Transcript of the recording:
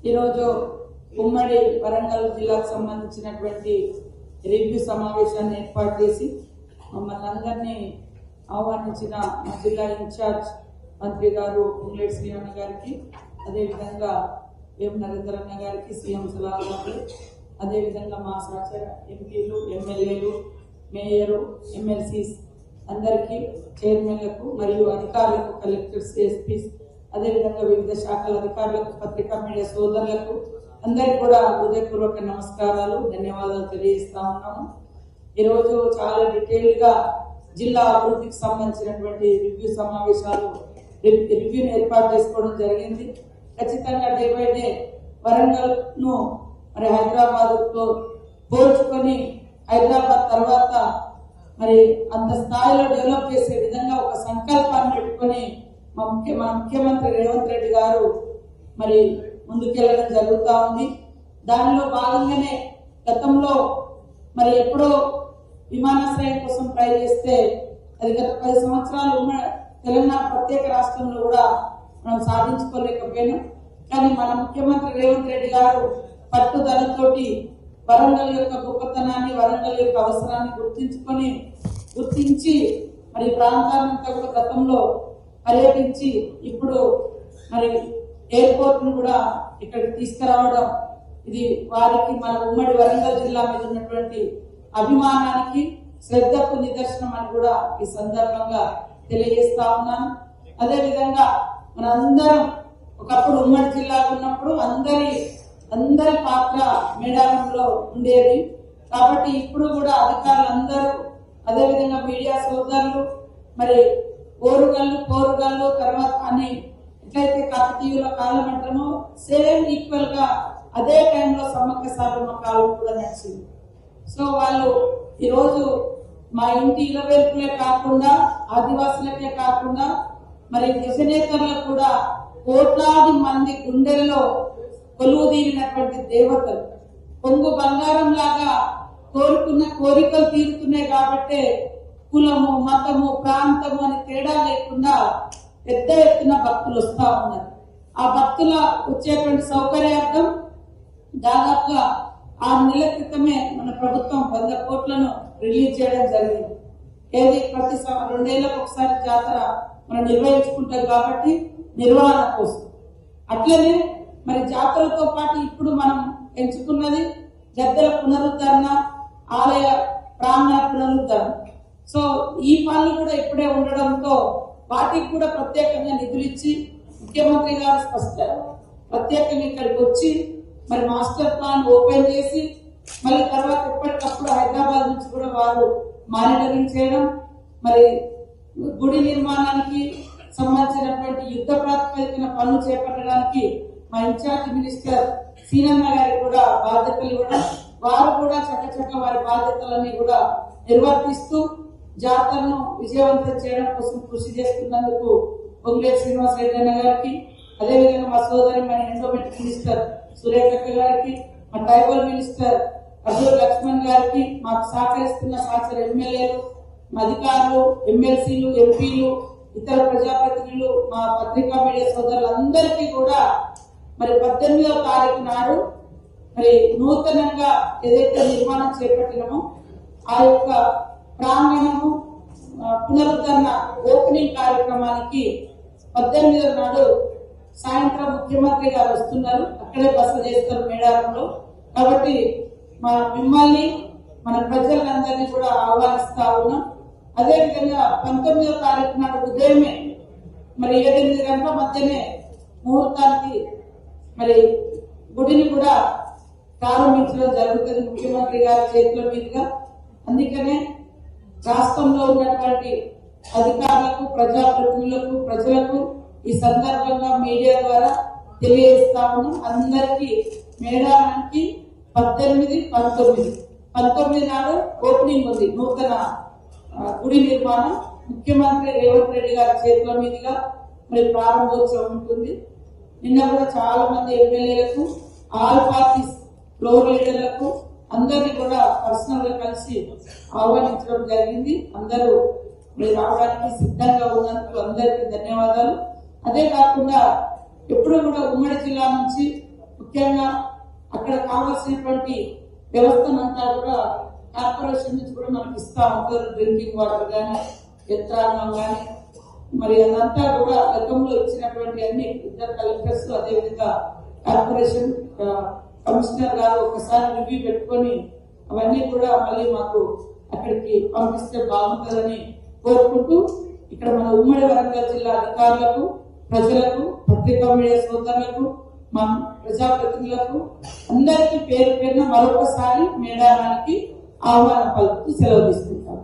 ఈరోజు ఉమ్మడి వరంగల్ జిల్లాకు సంబంధించినటువంటి రివ్యూ సమావేశాన్ని ఏర్పాటు చేసి మమ్మల్ని అందరినీ ఆహ్వానించిన మా జిల్లా ఇన్ఛార్జ్ మంత్రి గారు పొంగులేటి శ్రీనివాస గారికి, అదేవిధంగా వేం నరేంద్రన్న గారికి, సీఎం సలహా గారు, అదేవిధంగా మా సహచర ఎంపీలు, ఎమ్మెల్యేలు, మేయరు, ఎమ్మెల్సీస్ అందరికీ, చైర్మన్లకు మరియు అధికారులకు, కలెక్టర్స్, ఎస్పీస్, అదేవిధంగా వివిధ శాఖల అధికారులకు, పత్రికా మీడియా సోదరులకు అందరికీ కూడా హృదయపూర్వక నమస్కారాలు, ధన్యవాదాలు తెలియజేస్తా ఉన్నాము. ఈరోజు చాలా డీటెయిల్ గా జిల్లా అభివృద్ధికి సంబంధించినటువంటి రివ్యూ సమావేశాలు రివ్యూని ఏర్పాటు చేసుకోవడం జరిగింది. ఖచ్చితంగా డే బై డే వరంగల్ ను మరి హైదరాబాద్ తో పోల్చుకొని హైదరాబాద్ తర్వాత మరి అంత స్థాయిలో డెవలప్ చేసే విధంగా ఒక సంకల్పాన్ని పెట్టుకొని మా ముఖ్యమంత్రి రేవంత్ రెడ్డి గారు మరి ముందుకెళ్ళడం జరుగుతూ ఉంది. దానిలో భాగంగానే గతంలో మరి ఎప్పుడో విమానాశ్రయం కోసం ట్రై చేస్తే అది గత 10 సంవత్సరాలు తెలంగాణ ప్రత్యేక రాష్ట్రంలో కూడా మనం సాధించుకోలేకపోయాం. కానీ మన ముఖ్యమంత్రి రేవంత్ రెడ్డి గారు పట్టుదలతోటి వరంగల్ యొక్క గొప్పతనాన్ని, వరంగల్ యొక్క అవసరాన్ని గుర్తించి మరి ప్రాంతాలంతా కూడా గతంలో పర్యటించి ఇప్పుడు మరి ఎయిర్పోర్ట్ ను కూడా ఇక్కడికి తీసుకురావడం, ఇది వారికి మన ఉమ్మడి వరంగల్ జిల్లా మీద ఉన్నటువంటి అభిమానానికి, శ్రద్ధకు నిదర్శనం అని కూడా ఈ సందర్భంగా తెలియజేస్తా ఉన్నాను. అదేవిధంగా మన అందరం ఒకప్పుడు ఉమ్మడి జిల్లా ఉన్నప్పుడు అందరి పాత్ర మేడారంలో ఉండేది. కాబట్టి ఇప్పుడు కూడా అధికారులందరూ, అదేవిధంగా మీడియా సోదరులు, మరి పోరుగల్లు తర్వాత అని ఎట్లయితే కాకతీయుల కాలం అంటామో సేమ్ ఈక్వల్ గా అదే టైంలో సమ్మక్క సారమ్మ కాలం కూడా నడిచింది. సో వాళ్ళు ఈరోజు మా ఇంటి ఇలవేల్పులే కాకుండా, ఆదివాసులకే కాకుండా మరి దేశనేతలకు కూడా కోట్లాది మంది గుండెల్లో కొలువుదీరినటువంటి దేవతలు, పొంగు బంగారం లాగా కోరుకున్న కోరికలు తీరుతున్నాయి. కాబట్టే కులము, మతము, ప్రాంతము అని తేడా లేకుండా పెద్ద ఎత్తున భక్తులు వస్తా ఉన్నారు. ఆ భక్తుల వచ్చేటువంటి సౌకర్యార్థం దాదాపుగా 6 నెలల క్రితమే మన ప్రభుత్వం 100 కోట్లను రిలీజ్ చేయడం జరిగింది. ఏది ప్రతి 2 ఏళ్లకు ఒకసారి జాతర మనం నిర్వహించుకుంటాం కాబట్టి నిర్వహణ కోసం. అట్లనే మరి జాతరతో పాటు ఇప్పుడు మనం ఎంచుకున్నది గద్దెల పునరుద్ధరణ, ఆలయ ప్రాంగణ పునరుద్ధరణ. సో ఈ పనులు కూడా ఇప్పుడే ఉండడంతో వాటికి కూడా ప్రత్యేకంగా నిధులు ఇచ్చి ముఖ్యమంత్రి గారు ప్రత్యేకంగా ఇక్కడికి వచ్చి మరి మాస్టర్ ప్లాన్ ఓపెన్ చేసి మళ్ళీ తర్వాత ఎప్పటికప్పుడు హైదరాబాద్ నుంచి కూడా వారు మానిటరింగ్ చేయడం, మరి గుడి నిర్మాణానికి సంబంధించినటువంటి యుద్ధ ప్రాతిపదికన పనులు చేపట్టడానికి మా ఇన్ఛార్జ్ మినిస్టర్ సీనన్న గారికి కూడా బాధ్యతలు ఇవ్వడం, వారు కూడా చక్కచక్క వారి బాధ్యతలన్నీ కూడా నిర్వర్తిస్తూ జాతరను విజయవంతం చేయడం కోసం కృషి చేస్తున్నందుకు పొంగులేటి శ్రీనివాస రెడ్డి గారికి, అదేవిధంగా మా సోదరి మన ఎండోమెంట్ మినిస్టర్ సురేఖ గారికి, మా ట్రైబల్ మినిస్టర్ అబ్దుల్ లక్ష్మణ్ గారికి, మాకు సహకరిస్తున్న సహచర ఎమ్మెల్యేలు, మా అధికారులు, ఎమ్మెల్సీలు, ఎంపీలు, ఇతర ప్రజాప్రతినిధులు, మా పత్రికా మీడియా సోదరులందరికీ కూడా మరి 18వ తారీఖు నాడు మరి నూతనంగా ఏదైతే నిర్మాణం చేపట్టినామో ఆ యొక్క ప్రాంగణము పునరుద్ధరణ ఓపెనింగ్ కార్యక్రమానికి 18వ నాడు సాయంత్రం ముఖ్యమంత్రి గారు వస్తున్నారు. అక్కడే బస చేస్తారు మేడారంలో. కాబట్టి మిమ్మల్ని, మన ప్రజలందరినీ కూడా ఆహ్వానిస్తా ఉన్నాం. అదేవిధంగా 19వ తారీఖు నాడు ఉదయమే మరి 7-8 గంటల మధ్యనే ముహూర్తానికి మరి గుడిని కూడా ప్రారంభించడం జరుగుతుంది ముఖ్యమంత్రి గారి చేతుల మీదుగా. అందుకనే రాష్ట్రంలో ఉన్నటువంటి అధికారులకు, ప్రజాప్రతినిధులకు, ప్రజలకు ఈ సందర్భంగా మీడియా ద్వారా తెలియజేస్తా ఉన్నాం. అందరికీ మేడారానికి 18, 19 నాడు ఓపెనింగ్ ఉంది. నూతన గుడి నిర్మాణం ముఖ్యమంత్రి రేవంత్ రెడ్డి గారి చేతుల మీదుగా మరి ప్రారంభోత్సవం ఉంటుంది. నిన్న కూడా చాలా మంది ఎమ్మెల్యేలకు, ఆల్ పార్టీస్ ఫ్లోర్ లీడర్లకు అందరినీ కూడా పర్సనల్ గా కలిసి ఆహ్వానించడం జరిగింది. అందరూ రావడానికి సిద్ధంగా ఉన్నందుకు అందరికీ ధన్యవాదాలు. అదే కాకుండా ఎప్పుడు కూడా ఉమ్మడి జిల్లా నుంచి ముఖ్యంగా అక్కడ కావాల్సినటువంటి వ్యవస్థనంతా కూడా కార్పొరేషన్ నుంచి కూడా మనకి ఇస్తా ఉంటారు. డ్రింకింగ్ వాటర్ కానీ యంత్రాంగం కానీ మరి అదంతా కూడా గతంలో ఇచ్చినటువంటి అన్ని ఇద్దరు కలెక్టర్స్ అదేవిధంగా కార్పొరేషన్ కమిషనర్ గారు ఒకసారి రివ్యూ పెట్టుకొని అవన్నీ కూడా మళ్ళీ మాకు అక్కడికి పంపిస్తే బాగుంటుందని కోరుకుంటూ ఇక్కడ మన ఉమ్మడి వరంగల్ జిల్లా అధికారులకు, ప్రజలకు, పత్రికా మీడియా సోదరులకు, మా ప్రజాప్రతినిధులకు అందరికీ పేరు పేరున మరొకసారి మేడారానికి ఆహ్వానం పలుకుతూ సెలవు తీసుకుంటాం.